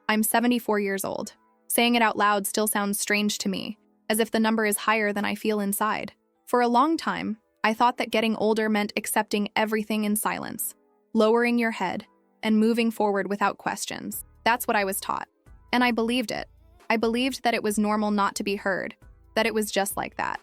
I'm 74 years old. Saying it out loud still sounds strange to me, as if the number is higher than I feel inside. For a long time, I thought that getting older meant accepting everything in silence, lowering your head, and moving forward without questions. That's what I was taught. And I believed it. I believed that it was normal not to be heard, that it was just like that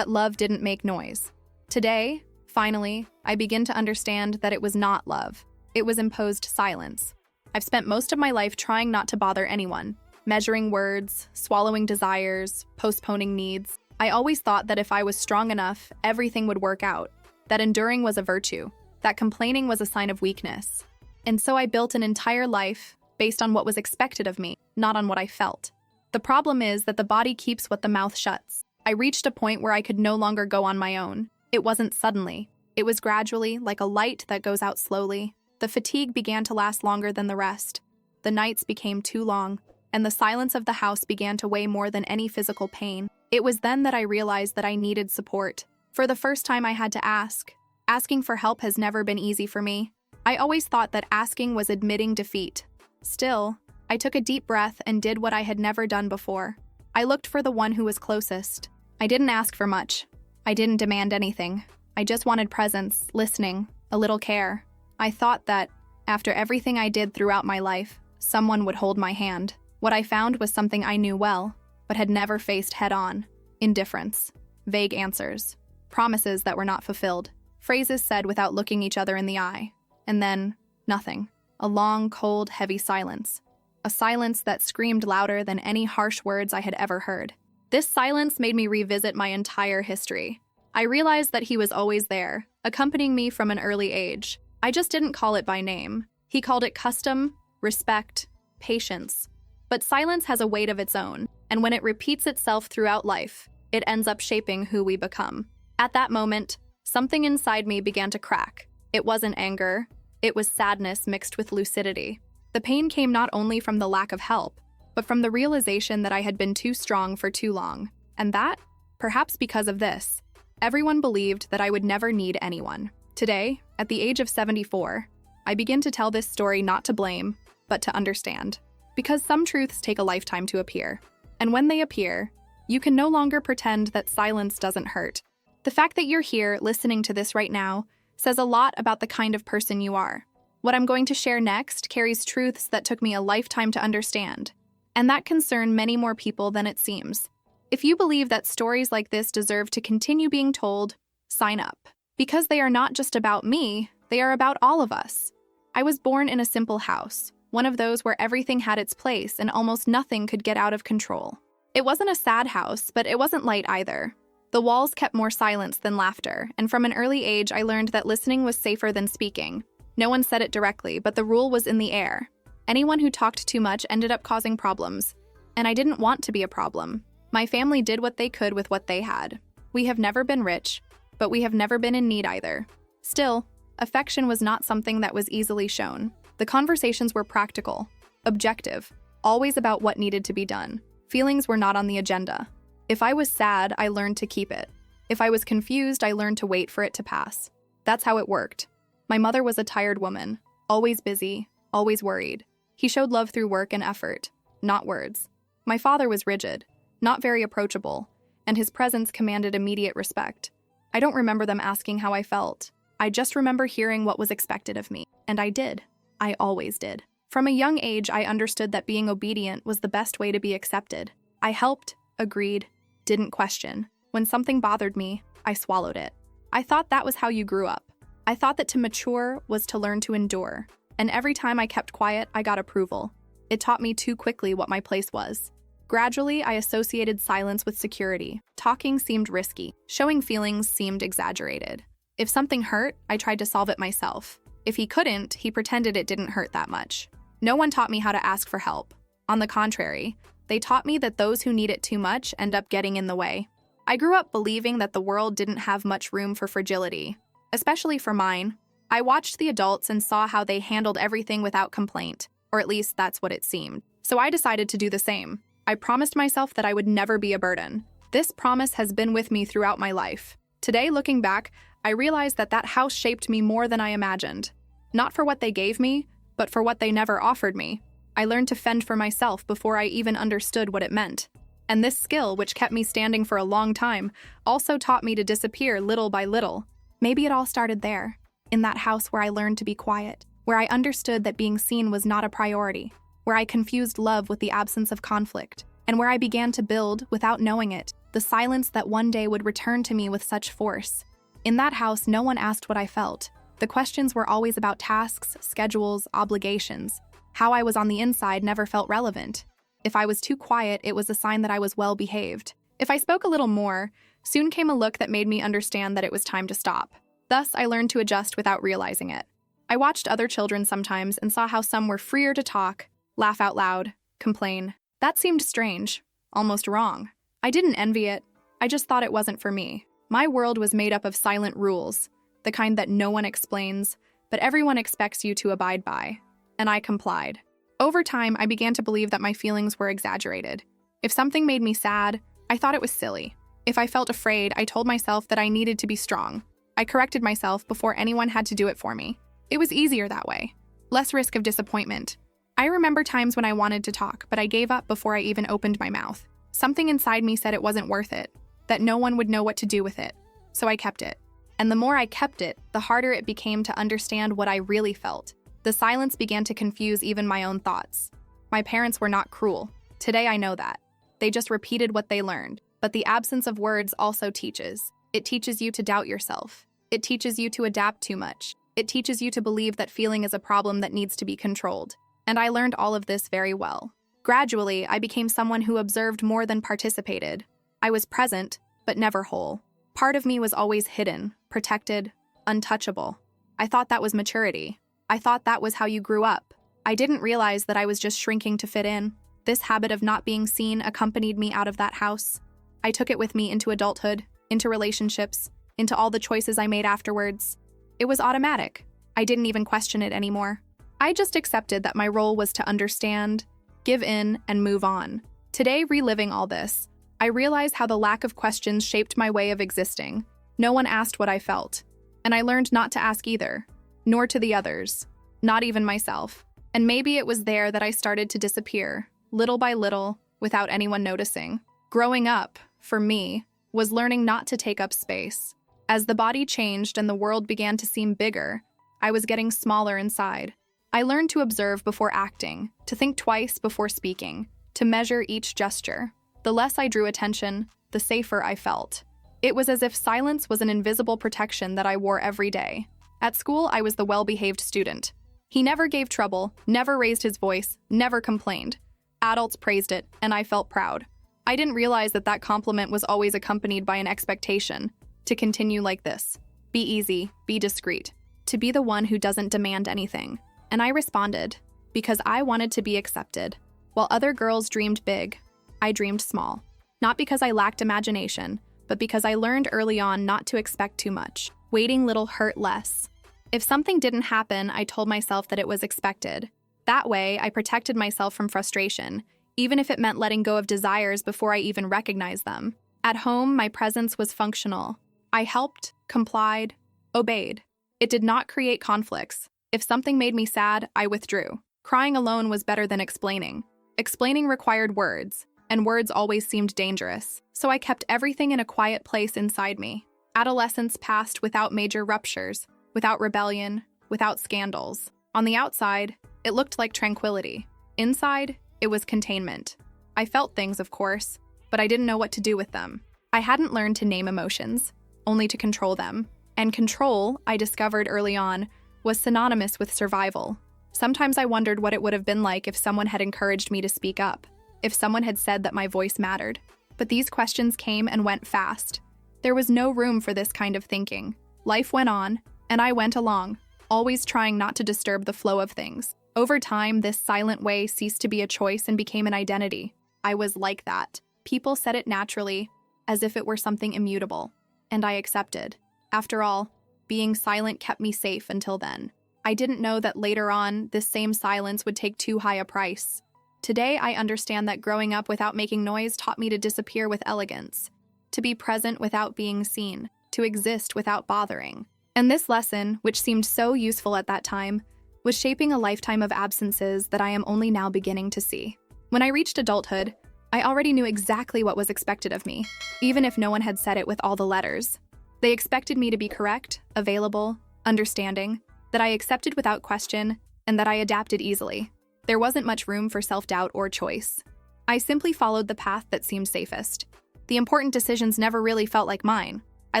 love didn't make noise. Today, finally, I begin to understand that it was not love. It was imposed silence. I've spent most of my life trying not to bother anyone, measuring words, swallowing desires, postponing needs. I always thought that if I was strong enough, everything would work out, that enduring was a virtue, that complaining was a sign of weakness. And so I built an entire life based on what was expected of me, not on what I felt. The problem is that the body keeps what the mouth shuts. I reached a point where I could no longer go on my own. It wasn't suddenly. It was gradually, like a light that goes out slowly. The fatigue began to last longer than the rest. The nights became too long, and the silence of the house began to weigh more than any physical pain. It was then that I realized that I needed support. For the first time, I had to ask. Asking for help has never been easy for me. I always thought that asking was admitting defeat. Still, I took a deep breath and did what I had never done before. I looked for the one who was closest. I didn't ask for much. I didn't demand anything. I just wanted presence, listening, a little care. I thought that, after everything I did throughout my life, someone would hold my hand. What I found was something I knew well, but had never faced head-on. Indifference. Vague answers. Promises that were not fulfilled. Phrases said without looking each other in the eye. And then, nothing. A long, cold, heavy silence. A silence that screamed louder than any harsh words I had ever heard. This silence made me revisit my entire history. I realized that he was always there, accompanying me from an early age. I just didn't call it by name. He called it custom, respect, patience. But silence has a weight of its own, and when it repeats itself throughout life, it ends up shaping who we become. At that moment, something inside me began to crack. It wasn't anger. It was sadness mixed with lucidity. The pain came not only from the lack of help, but from the realization that I had been too strong for too long. And that, perhaps because of this, everyone believed that I would never need anyone. Today, at the age of 74, I begin to tell this story not to blame, but to understand. Because some truths take a lifetime to appear. And when they appear, you can no longer pretend that silence doesn't hurt. The fact that you're here listening to this right now says a lot about the kind of person you are. What I'm going to share next carries truths that took me a lifetime to understand, and that concern many more people than it seems. If you believe that stories like this deserve to continue being told, sign up. Because they are not just about me, they are about all of us. I was born in a simple house, one of those where everything had its place and almost nothing could get out of control. It wasn't a sad house, but it wasn't light either. The walls kept more silence than laughter, and from an early age I learned that listening was safer than speaking. No one said it directly, but the rule was in the air. Anyone who talked too much ended up causing problems. And I didn't want to be a problem. My family did what they could with what they had. We have never been rich, but we have never been in need either. Still, affection was not something that was easily shown. The conversations were practical, objective, always about what needed to be done. Feelings were not on the agenda. If I was sad, I learned to keep it. If I was confused, I learned to wait for it to pass. That's how it worked. My mother was a tired woman, always busy, always worried. He showed love through work and effort, not words. My father was rigid, not very approachable, and his presence commanded immediate respect. I don't remember them asking how I felt. I just remember hearing what was expected of me, and I did. I always did. From a young age, I understood that being obedient was the best way to be accepted. I helped, agreed, didn't question. When something bothered me, I swallowed it. I thought that was how you grew up. I thought that to mature was to learn to endure. And every time I kept quiet, I got approval. It taught me too quickly what my place was. Gradually, I associated silence with security. Talking seemed risky. Showing feelings seemed exaggerated. If something hurt, I tried to solve it myself. If he couldn't, he pretended it didn't hurt that much. No one taught me how to ask for help. On the contrary, they taught me that those who need it too much end up getting in the way. I grew up believing that the world didn't have much room for fragility, especially for mine. I watched the adults and saw how they handled everything without complaint, or at least that's what it seemed. So I decided to do the same. I promised myself that I would never be a burden. This promise has been with me throughout my life. Today, looking back, I realized that that house shaped me more than I imagined. Not for what they gave me, but for what they never offered me. I learned to fend for myself before I even understood what it meant. And this skill, which kept me standing for a long time, also taught me to disappear little by little. Maybe it all started there, in that house where I learned to be quiet, where I understood that being seen was not a priority, where I confused love with the absence of conflict, and where I began to build, without knowing it, the silence that one day would return to me with such force. In that house, no one asked what I felt. The questions were always about tasks, schedules, obligations. How I was on the inside never felt relevant. If I was too quiet, it was a sign that I was well behaved. If I spoke a little more, soon came a look that made me understand that it was time to stop. Thus, I learned to adjust without realizing it. I watched other children sometimes and saw how some were freer to talk, laugh out loud, complain. That seemed strange, almost wrong. I didn't envy it. I just thought it wasn't for me. My world was made up of silent rules, the kind that no one explains, but everyone expects you to abide by. And I complied. Over time, I began to believe that my feelings were exaggerated. If something made me sad, I thought it was silly. If I felt afraid, I told myself that I needed to be strong. I corrected myself before anyone had to do it for me. It was easier that way. Less risk of disappointment. I remember times when I wanted to talk, but I gave up before I even opened my mouth. Something inside me said it wasn't worth it, that no one would know what to do with it. So I kept it. And the more I kept it, the harder it became to understand what I really felt. The silence began to confuse even my own thoughts. My parents were not cruel. Today I know that. They just repeated what they learned. But the absence of words also teaches. It teaches you to doubt yourself. It teaches you to adapt too much. It teaches you to believe that feeling is a problem that needs to be controlled. And I learned all of this very well. Gradually, I became someone who observed more than participated. I was present, but never whole. Part of me was always hidden, protected, untouchable. I thought that was maturity. I thought that was how you grew up. I didn't realize that I was just shrinking to fit in. This habit of not being seen accompanied me out of that house. I took it with me into adulthood, into relationships, into all the choices I made afterwards. It was automatic. I didn't even question it anymore. I just accepted that my role was to understand, give in, and move on. Today, reliving all this, I realize how the lack of questions shaped my way of existing. No one asked what I felt, and I learned not to ask either, nor to the others, not even myself. And maybe it was there that I started to disappear, little by little, without anyone noticing. Growing up, for me, was learning not to take up space. As the body changed and the world began to seem bigger, I was getting smaller inside. I learned to observe before acting, to think twice before speaking, to measure each gesture. The less I drew attention, the safer I felt. It was as if silence was an invisible protection that I wore every day. At school, I was the well-behaved student. He never gave trouble, never raised his voice, never complained. Adults praised it, and I felt proud. I didn't realize that that compliment was always accompanied by an expectation to continue like this. Be easy, be discreet, to be the one who doesn't demand anything. And I responded, because I wanted to be accepted. While other girls dreamed big, I dreamed small. Not because I lacked imagination, but because I learned early on not to expect too much. Waiting little hurt less. If something didn't happen, I told myself that it was expected. That way, I protected myself from frustration, even if it meant letting go of desires before I even recognized them. At home, my presence was functional. I helped, complied, obeyed. It did not create conflicts. If something made me sad, I withdrew. Crying alone was better than explaining. Explaining required words, and words always seemed dangerous. So I kept everything in a quiet place inside me. Adolescence passed without major ruptures, without rebellion, without scandals. On the outside, it looked like tranquility. Inside, it was containment. I felt things, of course, but I didn't know what to do with them. I hadn't learned to name emotions, only to control them. And control, I discovered early on, was synonymous with survival. Sometimes I wondered what it would have been like if someone had encouraged me to speak up, if someone had said that my voice mattered. But these questions came and went fast. There was no room for this kind of thinking. Life went on, and I went along, always trying not to disturb the flow of things. Over time, this silent way ceased to be a choice and became an identity. I was like that. People said it naturally, as if it were something immutable, and I accepted. After all, being silent kept me safe until then. I didn't know that later on, this same silence would take too high a price. Today, I understand that growing up without making noise taught me to disappear with elegance, to be present without being seen, to exist without bothering. And this lesson, which seemed so useful at that time, was shaping a lifetime of absences that I am only now beginning to see. When I reached adulthood, I already knew exactly what was expected of me, even if no one had said it with all the letters. They expected me to be correct, available, understanding, that I accepted without question, and that I adapted easily. There wasn't much room for self-doubt or choice. I simply followed the path that seemed safest. The important decisions never really felt like mine. I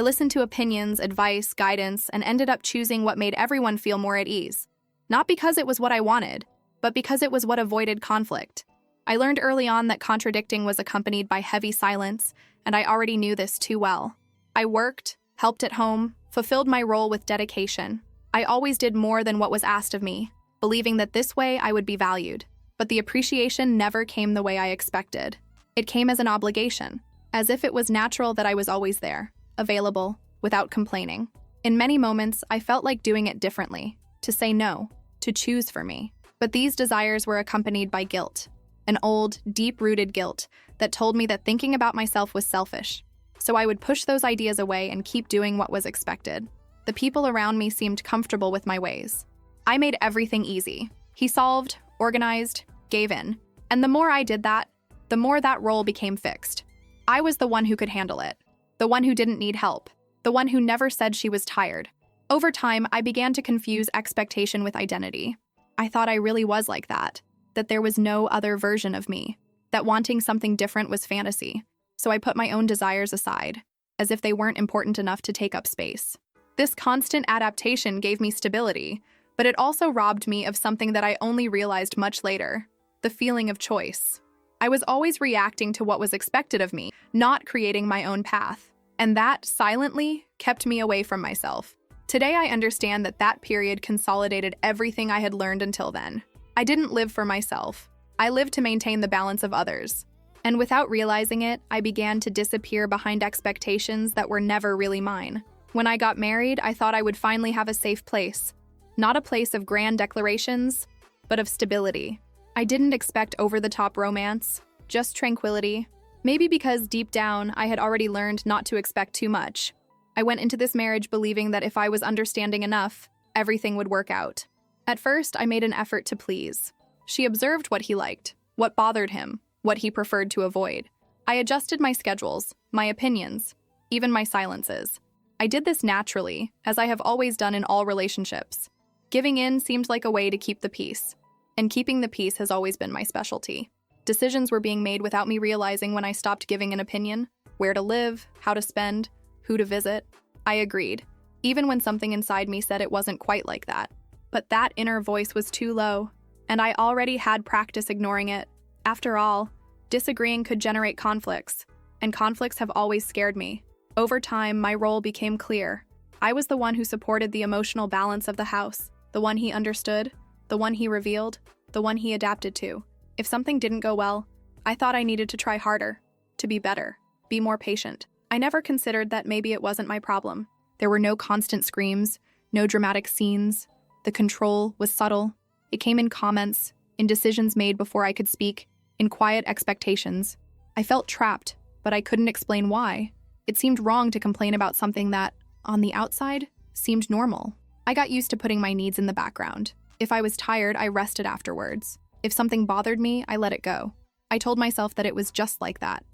listened to opinions, advice, guidance, and ended up choosing what made everyone feel more at ease. Not because it was what I wanted, but because it was what avoided conflict. I learned early on that contradicting was accompanied by heavy silence, and I already knew this too well. I worked, helped at home, fulfilled my role with dedication. I always did more than what was asked of me, believing that this way I would be valued. But the appreciation never came the way I expected. It came as an obligation, as if it was natural that I was always there, available, without complaining. In many moments, I felt like doing it differently, to say no, to choose for me. But these desires were accompanied by guilt, an old, deep-rooted guilt that told me that thinking about myself was selfish. So I would push those ideas away and keep doing what was expected. The people around me seemed comfortable with my ways. I made everything easy. He solved, organized, gave in. And the more I did that, the more that role became fixed. I was the one who could handle it, the one who didn't need help, the one who never said she was tired. Over time, I began to confuse expectation with identity. I thought I really was like that there was no other version of me, that wanting something different was fantasy. So I put my own desires aside, as if they weren't important enough to take up space. This constant adaptation gave me stability, but it also robbed me of something that I only realized much later, the feeling of choice. I was always reacting to what was expected of me, not creating my own path, and that, silently, kept me away from myself. Today I understand that period consolidated everything I had learned until then. I didn't live for myself. I lived to maintain the balance of others. And without realizing it, I began to disappear behind expectations that were never really mine. When I got married, I thought I would finally have a safe place. Not a place of grand declarations, but of stability. I didn't expect over-the-top romance, just tranquility. Maybe because deep down, I had already learned not to expect too much. I went into this marriage believing that if I was understanding enough, everything would work out. At first, I made an effort to please. She observed what he liked, what bothered him, what he preferred to avoid. I adjusted my schedules, my opinions, even my silences. I did this naturally, as I have always done in all relationships. Giving in seemed like a way to keep the peace, and keeping the peace has always been my specialty. Decisions were being made without me realizing when I stopped giving an opinion, where to live, how to spend, who to visit. I agreed, even when something inside me said it wasn't quite like that. But that inner voice was too low, and I already had practice ignoring it. After all, disagreeing could generate conflicts, and conflicts have always scared me. Over time, my role became clear. I was the one who supported the emotional balance of the house, the one he understood, the one he revealed, the one he adapted to. If something didn't go well, I thought I needed to try harder, to be better, be more patient. I never considered that maybe it wasn't my problem. There were no constant screams, no dramatic scenes. The control was subtle. It came in comments, in decisions made before I could speak, in quiet expectations. I felt trapped, but I couldn't explain why. It seemed wrong to complain about something that, on the outside, seemed normal. I got used to putting my needs in the background. If I was tired, I rested afterwards. If something bothered me, I let it go. I told myself that it was just like that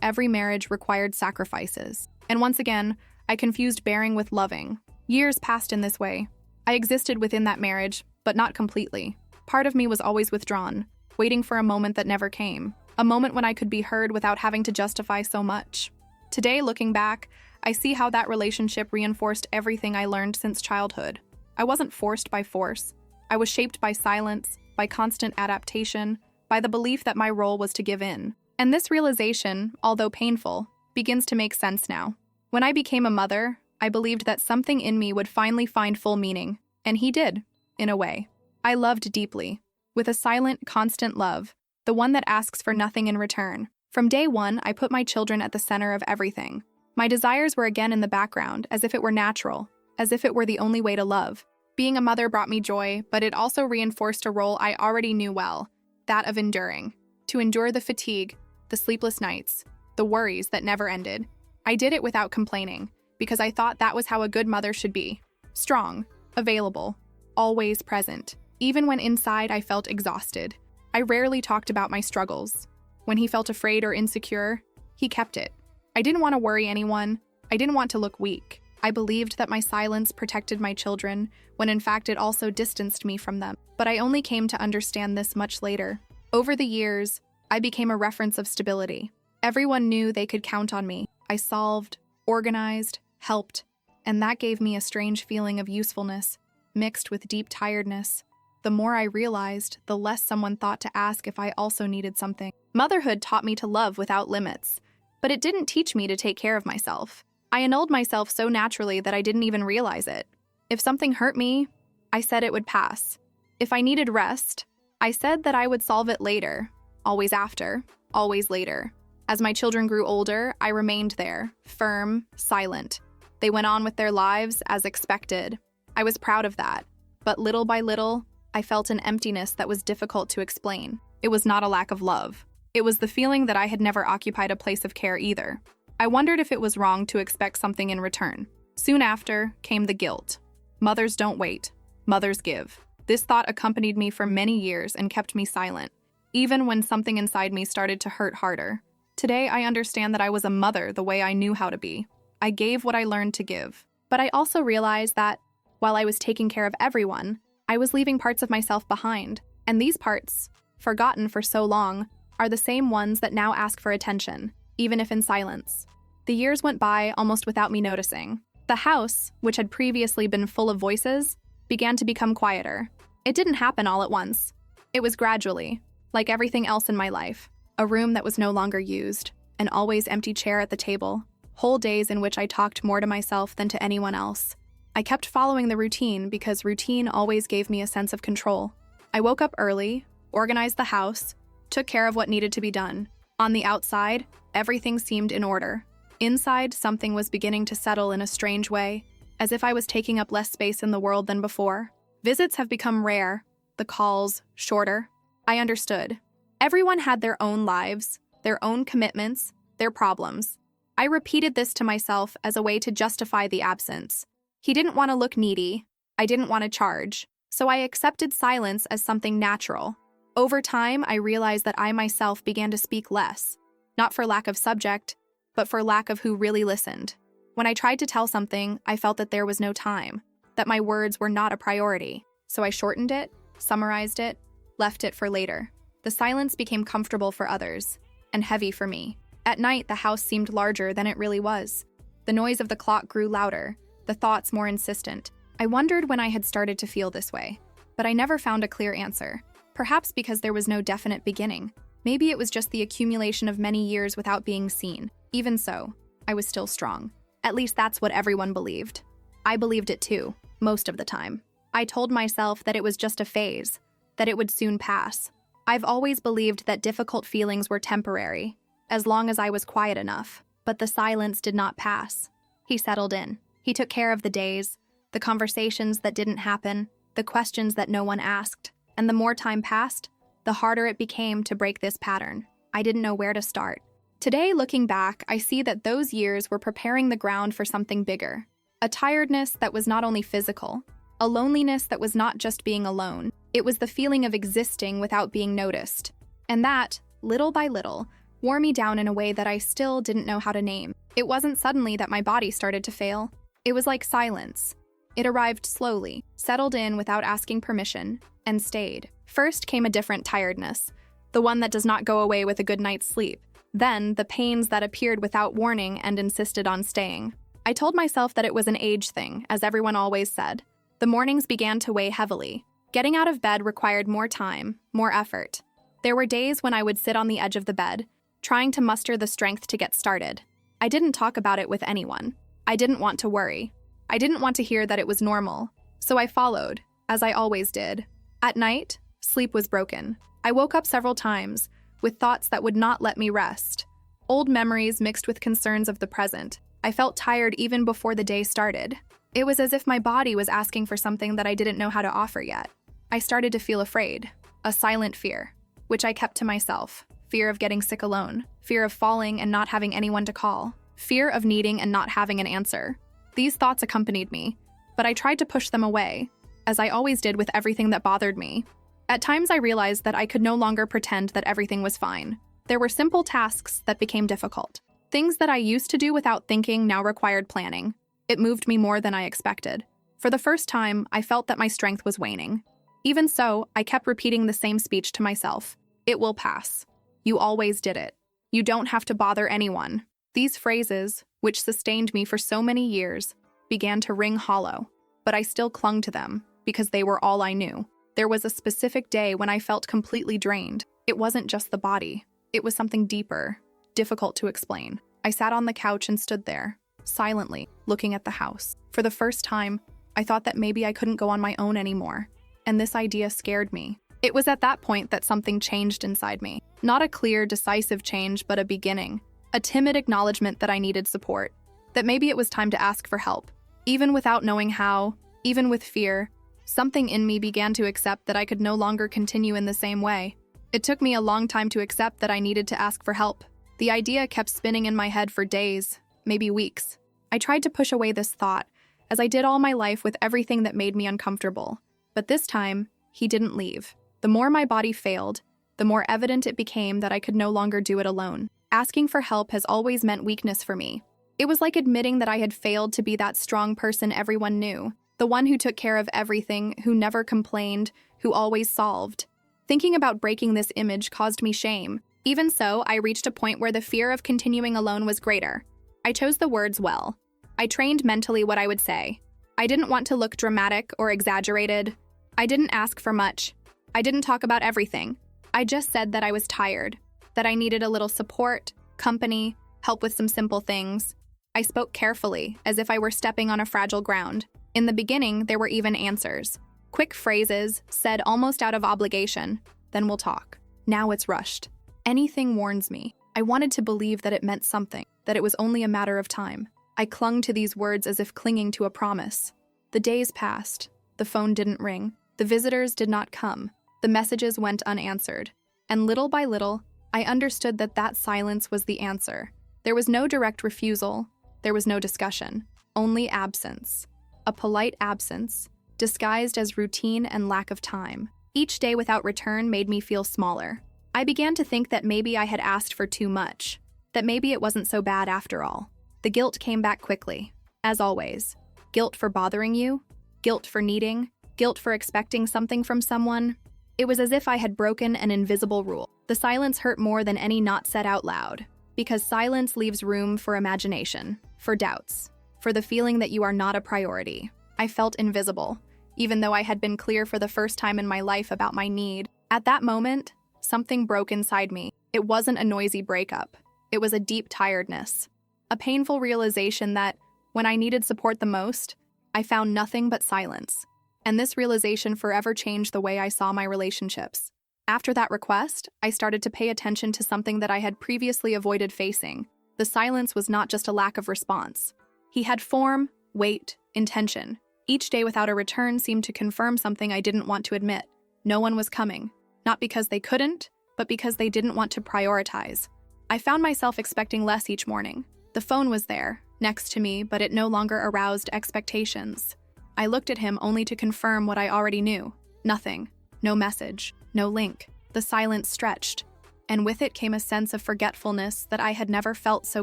every marriage required sacrifices. And once again, I confused bearing with loving. Years passed in this way. I existed within that marriage, but not completely. Part of me was always withdrawn, waiting for a moment that never came. A moment when I could be heard without having to justify so much. Today, looking back, I see how that relationship reinforced everything I learned since childhood. I wasn't forced by force. I was shaped by silence, by constant adaptation, by the belief that my role was to give in. And this realization, although painful, begins to make sense now. When I became a mother, I believed that something in me would finally find full meaning, and he did, in a way. I loved deeply, with a silent, constant love, the one that asks for nothing in return. From day one, I put my children at the center of everything. My desires were again in the background, as if it were natural, as if it were the only way to love. Being a mother brought me joy, but it also reinforced a role I already knew well, that of enduring. To endure the fatigue, the sleepless nights, the worries that never ended. I did it without complaining, because I thought that was how a good mother should be. Strong, available, always present. Even when inside I felt exhausted. I rarely talked about my struggles. When he felt afraid or insecure, he kept it. I didn't want to worry anyone. I didn't want to look weak. I believed that my silence protected my children, when in fact it also distanced me from them. But I only came to understand this much later. Over the years, I became a reference of stability. Everyone knew they could count on me. I solved, organized, helped, and that gave me a strange feeling of usefulness, mixed with deep tiredness. The more I realized, the less someone thought to ask if I also needed something. Motherhood taught me to love without limits, but it didn't teach me to take care of myself. I annulled myself so naturally that I didn't even realize it. If something hurt me, I said it would pass. If I needed rest, I said that I would solve it later. Always after, always later. As my children grew older, I remained there, firm, silent. They went on with their lives as expected. I was proud of that. But little by little, I felt an emptiness that was difficult to explain. It was not a lack of love. It was the feeling that I had never occupied a place of care either. I wondered if it was wrong to expect something in return. Soon after came the guilt. Mothers don't wait. Mothers give. This thought accompanied me for many years and kept me silent, even when something inside me started to hurt harder. Today, I understand that I was a mother the way I knew how to be. I gave what I learned to give. But I also realized that, while I was taking care of everyone, I was leaving parts of myself behind. And these parts, forgotten for so long, are the same ones that now ask for attention, even if in silence. The years went by almost without me noticing. The house, which had previously been full of voices, began to become quieter. It didn't happen all at once. It was gradually, like everything else in my life. A room that was no longer used, an always empty chair at the table, whole days in which I talked more to myself than to anyone else. I kept following the routine because routine always gave me a sense of control. I woke up early, organized the house, took care of what needed to be done. On the outside, everything seemed in order. Inside, something was beginning to settle in a strange way, as if I was taking up less space in the world than before. Visits have become rare, the calls shorter. I understood. Everyone had their own lives, their own commitments, their problems. I repeated this to myself as a way to justify the absence. He didn't want to look needy. I didn't want to charge. So I accepted silence as something natural. Over time, I realized that I myself began to speak less, not for lack of subject, but for lack of who really listened. When I tried to tell something, I felt that there was no time, that my words were not a priority. So I shortened it, summarized it, left it for later. The silence became comfortable for others, and heavy for me. At night, the house seemed larger than it really was. The noise of the clock grew louder, the thoughts more insistent. I wondered when I had started to feel this way, but I never found a clear answer. Perhaps because there was no definite beginning. Maybe it was just the accumulation of many years without being seen. Even so, I was still strong. At least that's what everyone believed. I believed it too, most of the time. I told myself that it was just a phase, that it would soon pass. I've always believed that difficult feelings were temporary, as long as I was quiet enough. But the silence did not pass. He settled in. He took care of the days, the conversations that didn't happen, the questions that no one asked. And the more time passed, the harder it became to break this pattern. I didn't know where to start. Today, looking back, I see that those years were preparing the ground for something bigger. A tiredness that was not only physical, a loneliness that was not just being alone. It was the feeling of existing without being noticed. And that, little by little, wore me down in a way that I still didn't know how to name. It wasn't suddenly that my body started to fail. It was like silence. It arrived slowly, settled in without asking permission, and stayed. First came a different tiredness, the one that does not go away with a good night's sleep. Then, the pains that appeared without warning and insisted on staying. I told myself that it was an age thing, as everyone always said. The mornings began to weigh heavily. Getting out of bed required more time, more effort. There were days when I would sit on the edge of the bed, trying to muster the strength to get started. I didn't talk about it with anyone. I didn't want to worry. I didn't want to hear that it was normal. So I followed, as I always did. At night, sleep was broken. I woke up several times, with thoughts that would not let me rest. Old memories mixed with concerns of the present. I felt tired even before the day started. It was as if my body was asking for something that I didn't know how to offer yet. I started to feel afraid, a silent fear, which I kept to myself. Fear of getting sick alone, fear of falling and not having anyone to call, fear of needing and not having an answer. These thoughts accompanied me, but I tried to push them away. as I always did with everything that bothered me. At times I realized that I could no longer pretend that everything was fine. There were simple tasks that became difficult. Things that I used to do without thinking now required planning. It moved me more than I expected. For the first time, I felt that my strength was waning. Even so, I kept repeating the same speech to myself. It will pass. You always did it. You don't have to bother anyone. These phrases, which sustained me for so many years, began to ring hollow, but I still clung to them because they were all I knew. There was a specific day when I felt completely drained. It wasn't just the body. It was something deeper, difficult to explain. I sat on the couch and stood there, silently, looking at the house. For the first time, I thought that maybe I couldn't go on my own anymore, and this idea scared me. It was at that point that something changed inside me. Not a clear, decisive change, but a beginning. A timid acknowledgement that I needed support, that maybe it was time to ask for help. Even without knowing how, even with fear, something in me began to accept that I could no longer continue in the same way. It took me a long time to accept that I needed to ask for help. The idea kept spinning in my head for days, maybe weeks. I tried to push away this thought, as I did all my life with everything that made me uncomfortable. But this time, he didn't leave. The more my body failed, the more evident it became that I could no longer do it alone. Asking for help has always meant weakness for me. It was like admitting that I had failed to be that strong person everyone knew, the one who took care of everything, who never complained, who always solved. Thinking about breaking this image caused me shame. Even so, I reached a point where the fear of continuing alone was greater. I chose the words well. I trained mentally what I would say. I didn't want to look dramatic or exaggerated. I didn't ask for much. I didn't talk about everything. I just said that I was tired, that I needed a little support, company, help with some simple things. I spoke carefully, as if I were stepping on a fragile ground. In the beginning, there were even answers. Quick phrases, said almost out of obligation. Then we'll talk. Now it's rushed. Anything warns me. I wanted to believe that it meant something, that it was only a matter of time. I clung to these words as if clinging to a promise. The days passed. The phone didn't ring. The visitors did not come. The messages went unanswered. And little by little, I understood that that silence was the answer. There was no direct refusal. There was no discussion. Only absence. A polite absence, disguised as routine and lack of time. Each day without return made me feel smaller. I began to think that maybe I had asked for too much, that maybe it wasn't so bad after all. The guilt came back quickly, as always. Guilt for bothering you, guilt for needing, guilt for expecting something from someone. It was as if I had broken an invisible rule. The silence hurt more than any not said out loud, because silence leaves room for imagination, for doubts, for the feeling that you are not a priority. I felt invisible, even though I had been clear for the first time in my life about my need. At that moment, something broke inside me. It wasn't a noisy breakup. It was a deep tiredness, a painful realization that, when I needed support the most, I found nothing but silence. And this realization forever changed the way I saw my relationships. After that request, I started to pay attention to something that I had previously avoided facing. The silence was not just a lack of response. He had form, weight, intention. Each day without a return seemed to confirm something I didn't want to admit. No one was coming. Not because they couldn't, but because they didn't want to prioritize. I found myself expecting less each morning. The phone was there, next to me, but it no longer aroused expectations. I looked at him only to confirm what I already knew. Nothing. No message. No link. The silence stretched. And with it came a sense of forgetfulness that I had never felt so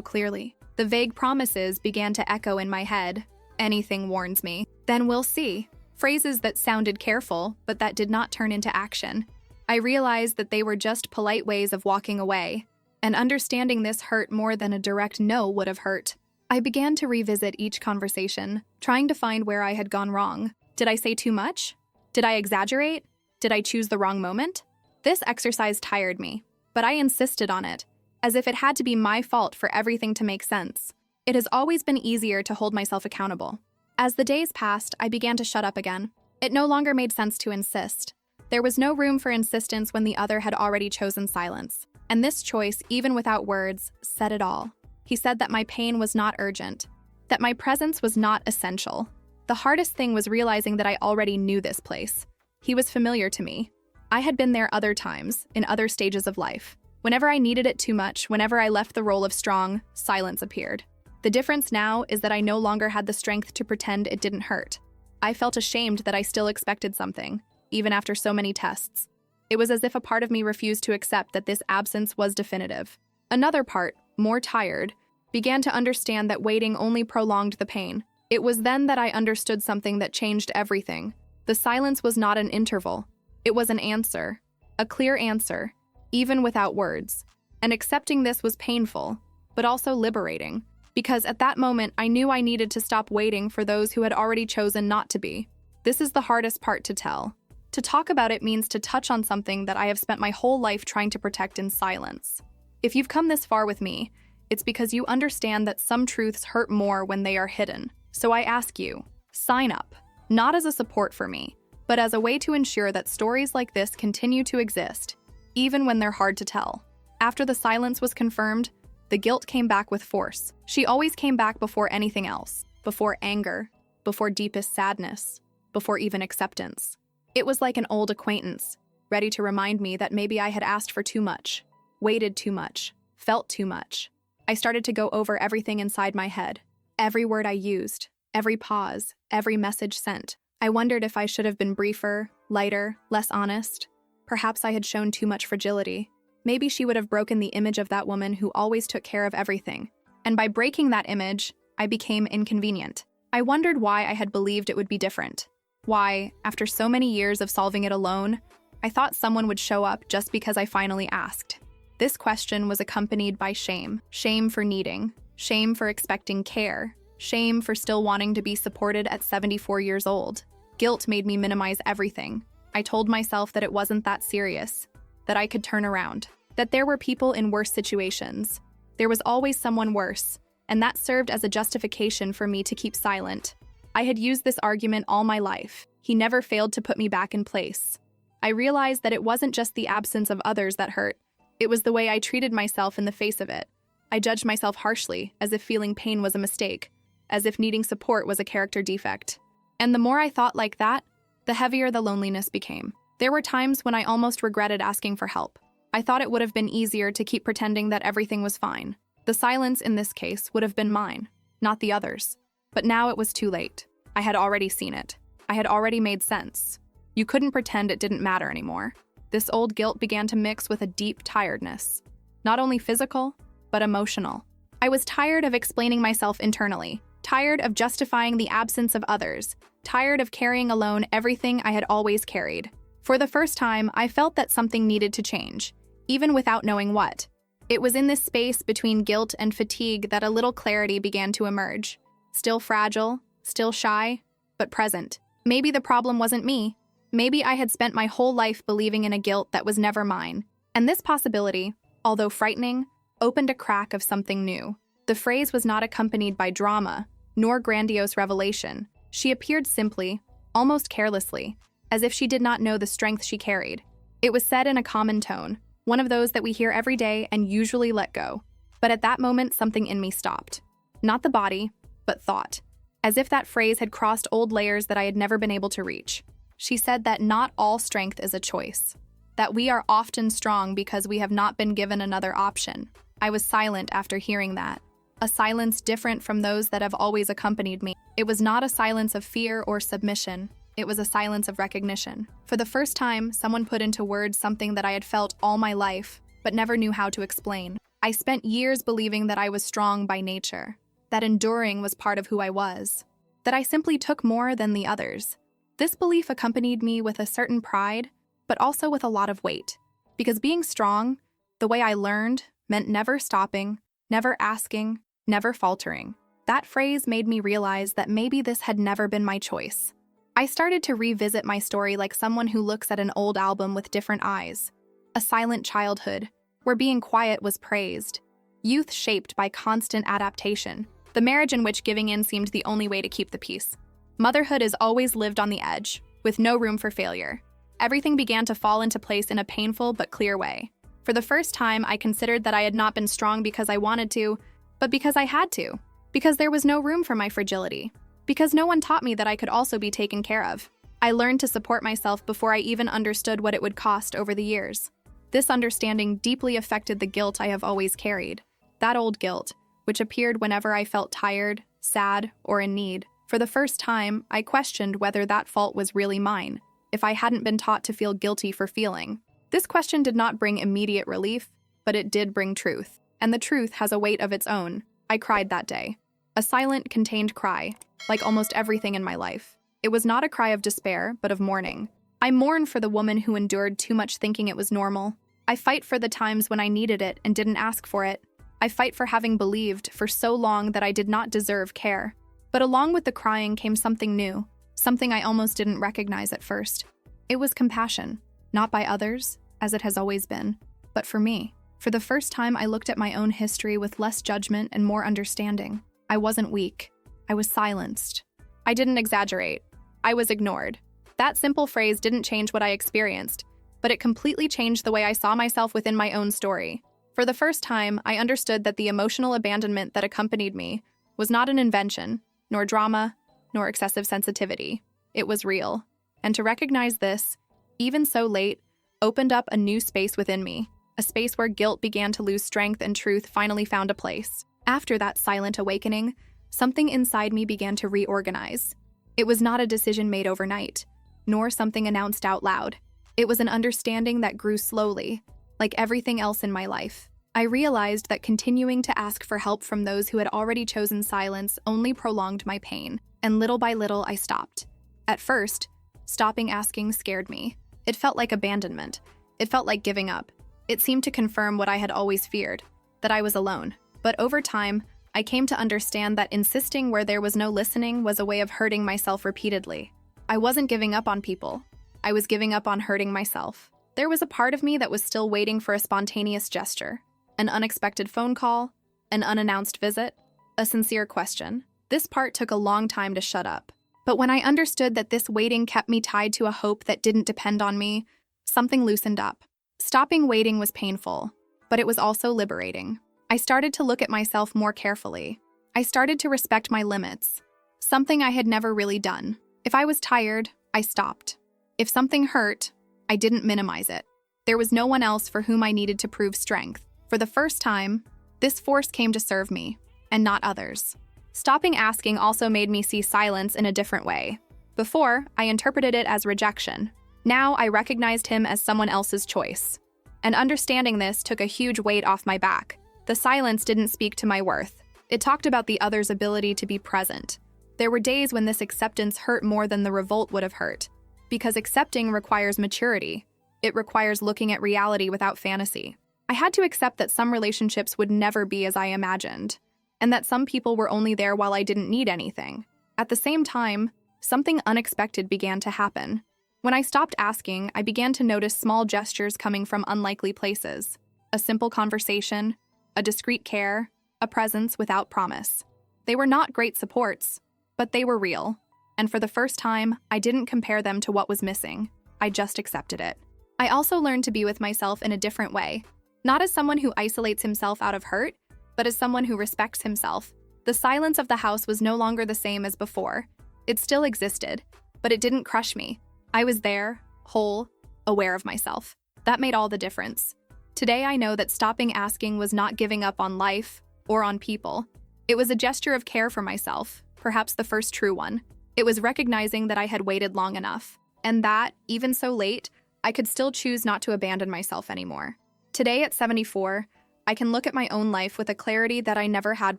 clearly. The vague promises began to echo in my head. Anything warns me. Then we'll see. Phrases that sounded careful, but that did not turn into action. I realized that they were just polite ways of walking away. And understanding this hurt more than a direct no would have hurt. I began to revisit each conversation, trying to find where I had gone wrong. Did I say too much? Did I exaggerate? Did I choose the wrong moment? This exercise tired me, but I insisted on it, as if it had to be my fault for everything to make sense. It has always been easier to hold myself accountable. As the days passed, I began to shut up again. It no longer made sense to insist. There was no room for insistence when the other had already chosen silence. And this choice, even without words, said it all. He said that my pain was not urgent, that my presence was not essential. The hardest thing was realizing that I already knew this place. He was familiar to me. I had been there other times, in other stages of life. Whenever I needed it too much, whenever I left the role of strong, silence appeared. The difference now is that I no longer had the strength to pretend it didn't hurt. I felt ashamed that I still expected something, even after so many tests. It was as if a part of me refused to accept that this absence was definitive. Another part, more tired, began to understand that waiting only prolonged the pain. It was then that I understood something that changed everything. The silence was not an interval. It was an answer, a clear answer, even without words. And accepting this was painful, but also liberating, because at that moment I knew I needed to stop waiting for those who had already chosen not to be. This is the hardest part to tell. To talk about it means to touch on something that I have spent my whole life trying to protect in silence. If you've come this far with me, it's because you understand that some truths hurt more when they are hidden. So I ask you, sign up, not as a support for me, but as a way to ensure that stories like this continue to exist, even when they're hard to tell. After the silence was confirmed, the guilt came back with force. She always came back before anything else, before anger, before deepest sadness, before even acceptance. It was like an old acquaintance, ready to remind me that maybe I had asked for too much, waited too much, felt too much. I started to go over everything inside my head, every word I used, every pause, every message sent. I wondered if I should have been briefer, lighter, less honest. Perhaps I had shown too much fragility. Maybe she would have broken the image of that woman who always took care of everything. And by breaking that image, I became inconvenient. I wondered why I had believed it would be different. Why, after so many years of solving it alone, I thought someone would show up just because I finally asked. This question was accompanied by shame. Shame for needing. Shame for expecting care. Shame for still wanting to be supported at 74 years old. Guilt made me minimize everything. I told myself that it wasn't that serious, that I could turn around, that there were people in worse situations. There was always someone worse, and that served as a justification for me to keep silent. I had used this argument all my life. He never failed to put me back in place. I realized that it wasn't just the absence of others that hurt. It was the way I treated myself in the face of it. I judged myself harshly, as if feeling pain was a mistake, as if needing support was a character defect. And the more I thought like that, the heavier the loneliness became. There were times when I almost regretted asking for help. I thought it would have been easier to keep pretending that everything was fine. The silence in this case would have been mine, not the others. But now it was too late. I had already seen it. I had already made sense. You couldn't pretend it didn't matter anymore. This old guilt began to mix with a deep tiredness. Not only physical, but emotional. I was tired of explaining myself internally, tired of justifying the absence of others, tired of carrying alone everything I had always carried. For the first time, I felt that something needed to change, even without knowing what. It was in this space between guilt and fatigue that a little clarity began to emerge. Still fragile, still shy, but present. Maybe the problem wasn't me. Maybe I had spent my whole life believing in a guilt that was never mine. And this possibility, although frightening, opened a crack of something new. The phrase was not accompanied by drama, nor grandiose revelation. She appeared simply, almost carelessly, as if she did not know the strength she carried. It was said in a common tone, one of those that we hear every day and usually let go. But at that moment, something in me stopped. Not the body, but thought. As if that phrase had crossed old layers that I had never been able to reach. She said that not all strength is a choice. That we are often strong because we have not been given another option. I was silent after hearing that. A silence different from those that have always accompanied me. It was not a silence of fear or submission. It was a silence of recognition. For the first time, someone put into words something that I had felt all my life, but never knew how to explain. I spent years believing that I was strong by nature, that enduring was part of who I was, that I simply took more than the others. This belief accompanied me with a certain pride, but also with a lot of weight. Because being strong, the way I learned, meant never stopping, never asking, never faltering. That phrase made me realize that maybe this had never been my choice. I started to revisit my story like someone who looks at an old album with different eyes. A silent childhood, where being quiet was praised. Youth shaped by constant adaptation. The marriage in which giving in seemed the only way to keep the peace. Motherhood is always lived on the edge, with no room for failure. Everything began to fall into place in a painful but clear way. For the first time, I considered that I had not been strong because I wanted to, but because I had to. Because there was no room for my fragility. Because no one taught me that I could also be taken care of. I learned to support myself before I even understood what it would cost over the years. This understanding deeply affected the guilt I have always carried. That old guilt, which appeared whenever I felt tired, sad, or in need. For the first time, I questioned whether that fault was really mine, if I hadn't been taught to feel guilty for feeling. This question did not bring immediate relief, but it did bring truth. And the truth has a weight of its own. I cried that day. A silent, contained cry, like almost everything in my life. It was not a cry of despair, but of mourning. I mourn for the woman who endured too much thinking it was normal. I fight for the times when I needed it and didn't ask for it. I fight for having believed for so long that I did not deserve care. But along with the crying came something new, something I almost didn't recognize at first. It was compassion, not by others, as it has always been, but for me. For the first time, I looked at my own history with less judgment and more understanding. I wasn't weak. I was silenced. I didn't exaggerate. I was ignored. That simple phrase didn't change what I experienced, but it completely changed the way I saw myself within my own story. For the first time, I understood that the emotional abandonment that accompanied me was not an invention, nor drama, nor excessive sensitivity. It was real. And to recognize this, even so late, opened up a new space within me, a space where guilt began to lose strength and truth finally found a place. After that silent awakening, something inside me began to reorganize. It was not a decision made overnight, nor something announced out loud. It was an understanding that grew slowly, like everything else in my life. I realized that continuing to ask for help from those who had already chosen silence only prolonged my pain, and little by little I stopped. At first, stopping asking scared me. It felt like abandonment. It felt like giving up. It seemed to confirm what I had always feared, that I was alone. But over time, I came to understand that insisting where there was no listening was a way of hurting myself repeatedly. I wasn't giving up on people. I was giving up on hurting myself. There was a part of me that was still waiting for a spontaneous gesture, an unexpected phone call, an unannounced visit, a sincere question. This part took a long time to shut up. But when I understood that this waiting kept me tied to a hope that didn't depend on me, something loosened up. Stopping waiting was painful, but it was also liberating. I started to look at myself more carefully. I started to respect my limits, something I had never really done. If I was tired, I stopped. If something hurt, I didn't minimize it. There was no one else for whom I needed to prove strength. For the first time, this force came to serve me, and not others. Stopping asking also made me see silence in a different way. Before, I interpreted it as rejection. Now, I recognized him as someone else's choice. And understanding this took a huge weight off my back. The silence didn't speak to my worth. It talked about the other's ability to be present. There were days when this acceptance hurt more than the revolt would have hurt. Because accepting requires maturity. It requires looking at reality without fantasy. I had to accept that some relationships would never be as I imagined, and that some people were only there while I didn't need anything. At the same time, something unexpected began to happen. When I stopped asking, I began to notice small gestures coming from unlikely places. A simple conversation, a discreet care, a presence without promise. They were not great supports, but they were real. And for the first time, I didn't compare them to what was missing. I just accepted it. I also learned to be with myself in a different way. Not as someone who isolates himself out of hurt, but as someone who respects himself. The silence of the house was no longer the same as before. It still existed, but it didn't crush me. I was there, whole, aware of myself. That made all the difference. Today I know that stopping asking was not giving up on life or on people. It was a gesture of care for myself, perhaps the first true one. It was recognizing that I had waited long enough, and that, even so late, I could still choose not to abandon myself anymore. Today at 74, I can look at my own life with a clarity that I never had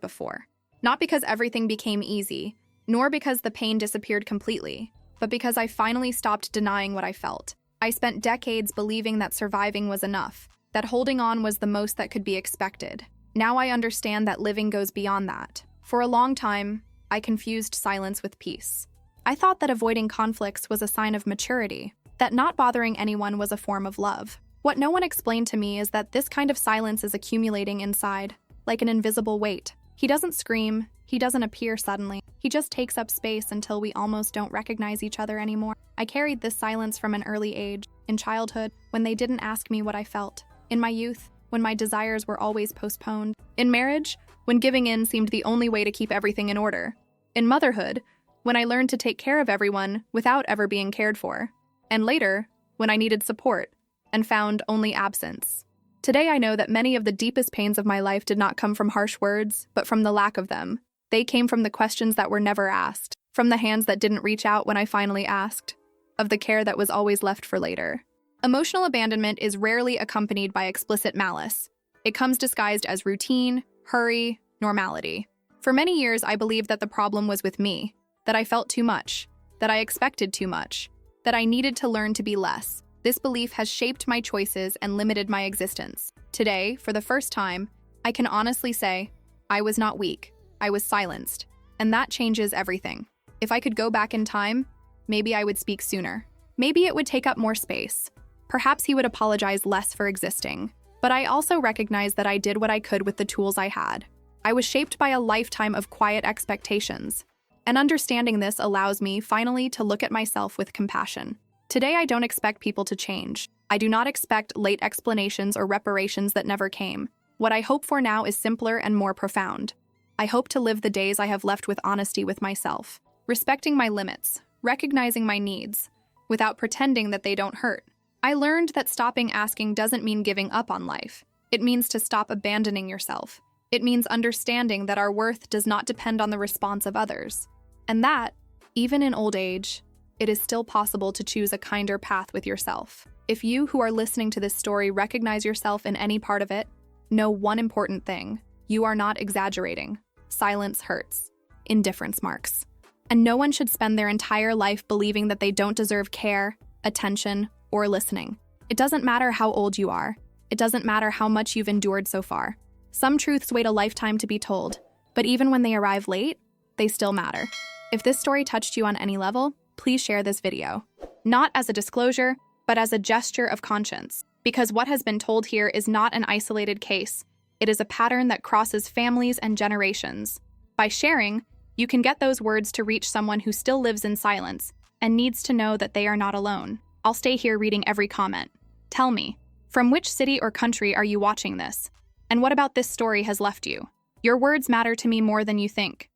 before. Not because everything became easy, nor because the pain disappeared completely, but because I finally stopped denying what I felt. I spent decades believing that surviving was enough, that holding on was the most that could be expected. Now I understand that living goes beyond that. For a long time, I confused silence with peace. I thought that avoiding conflicts was a sign of maturity, that not bothering anyone was a form of love. What no one explained to me is that this kind of silence is accumulating inside, like an invisible weight. He doesn't scream, he doesn't appear suddenly. He just takes up space until we almost don't recognize each other anymore. I carried this silence from an early age, in childhood, when they didn't ask me what I felt. In my youth, when my desires were always postponed. In marriage, when giving in seemed the only way to keep everything in order. In motherhood, when I learned to take care of everyone without ever being cared for. And later, when I needed support and found only absence. Today I know that many of the deepest pains of my life did not come from harsh words, but from the lack of them. They came from the questions that were never asked, From the hands that didn't reach out when I finally asked, of the care that was always left for later. Emotional abandonment is rarely accompanied by explicit malice. It comes disguised as routine, hurry, normality. For many years, I believed that the problem was with me, that I felt too much, that I expected too much, that I needed to learn to be less. This belief has shaped my choices and limited my existence. Today, for the first time, I can honestly say, I was not weak, I was silenced. And that changes everything. If I could go back in time, maybe I would speak sooner. Maybe it would take up more space. Perhaps he would apologize less for existing. But I also recognize that I did what I could with the tools I had. I was shaped by a lifetime of quiet expectations. And understanding this allows me, finally, to look at myself with compassion. Today, I don't expect people to change. I do not expect late explanations or reparations that never came. What I hope for now is simpler and more profound. I hope to live the days I have left with honesty with myself, respecting my limits, recognizing my needs, without pretending that they don't hurt. I learned that stopping asking doesn't mean giving up on life. It means to stop abandoning yourself. It means understanding that our worth does not depend on the response of others. And that, even in old age, it is still possible to choose a kinder path with yourself. If you who are listening to this story recognize yourself in any part of it, know one important thing: you are not exaggerating. Silence hurts. Indifference marks. And no one should spend their entire life believing that they don't deserve care, attention, or listening. It doesn't matter how old you are. It doesn't matter how much you've endured so far. Some truths wait a lifetime to be told, but even when they arrive late, they still matter. If this story touched you on any level, please share this video. Not as a disclosure, but as a gesture of conscience. Because what has been told here is not an isolated case. It is a pattern that crosses families and generations. By sharing, you can get those words to reach someone who still lives in silence and needs to know that they are not alone. I'll stay here reading every comment. Tell me, from which city or country are you watching this? And what about this story has left you? Your words matter to me more than you think.